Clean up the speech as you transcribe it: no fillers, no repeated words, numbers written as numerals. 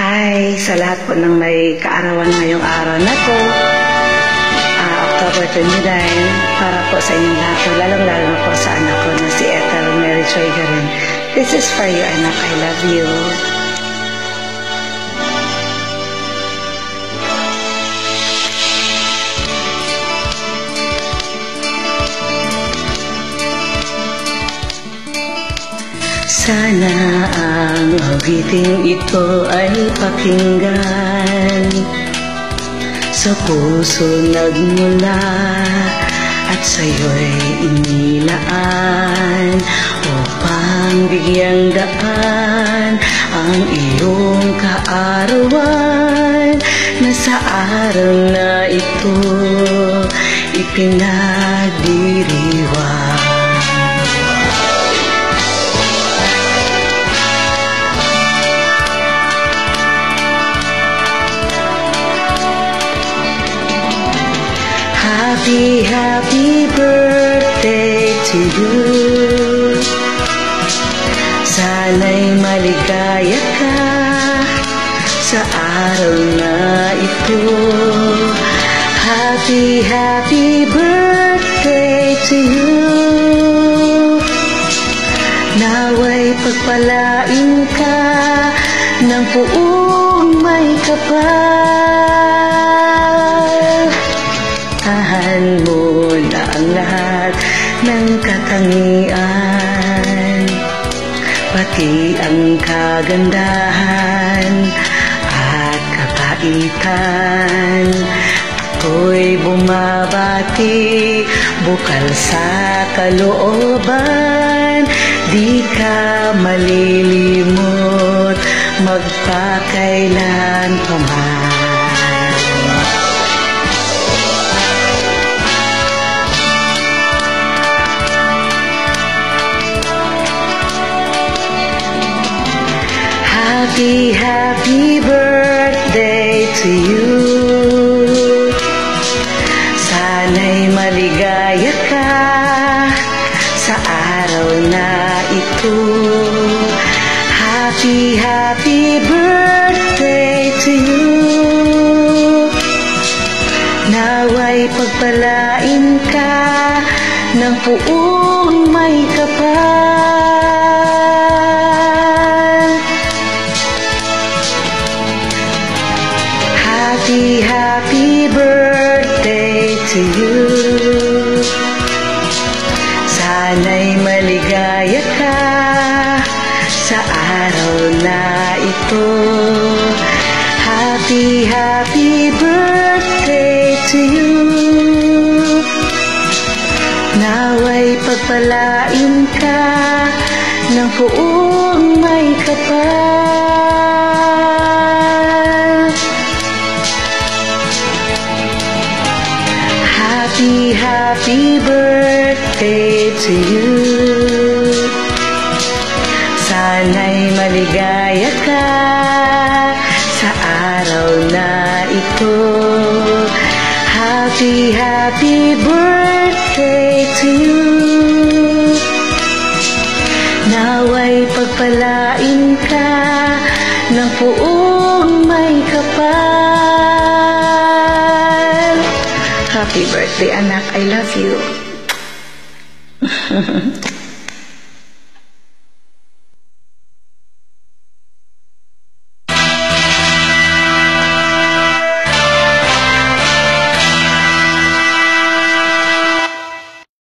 Hi sa lahat po ng may kaarawan ngayong araw na to, October 29, para po sa inyong lahat, lalong-lalo na po sa anak ko na si Ethel Mary Joy Garin. This is for you, anak. I love you. Sana ang awiting ito ay pakinggan, sa puso nagmula at sa'yo'y inilaan, upang bigyang daan ang iyong kaarawan, na sa araw na ito ipinagdiriwang. Happy, happy birthday to you. Sana'y maligaya ka sa araw na ito. Happy, happy birthday to you. Nawa'y pagpalain ka ng buong may kapal. Tahan mo na ang lahat ng katangian, pati ang kagandahan at kabaitan. Ako'y bumabati, bukal sa kalooban, di ka malilimot magpakailan pa man. Happy, happy birthday to you. Sana'y maligaya ka sa araw na ito. Happy, happy birthday to you. Nawa'y pagpalain ka ng buong may kapal. Happy, happy birthday to you. Sana'y maligaya ka sa araw na ito. Happy, happy birthday to you. Nawa'y pagpalain ka ng buong may kapal. Happy, happy birthday to you. Sana'y maligaya ka sa araw na ito. Happy, happy birthday to you. Nawa'y pagpalain ka ng buong may kapal. Happy birthday, anak. I love you.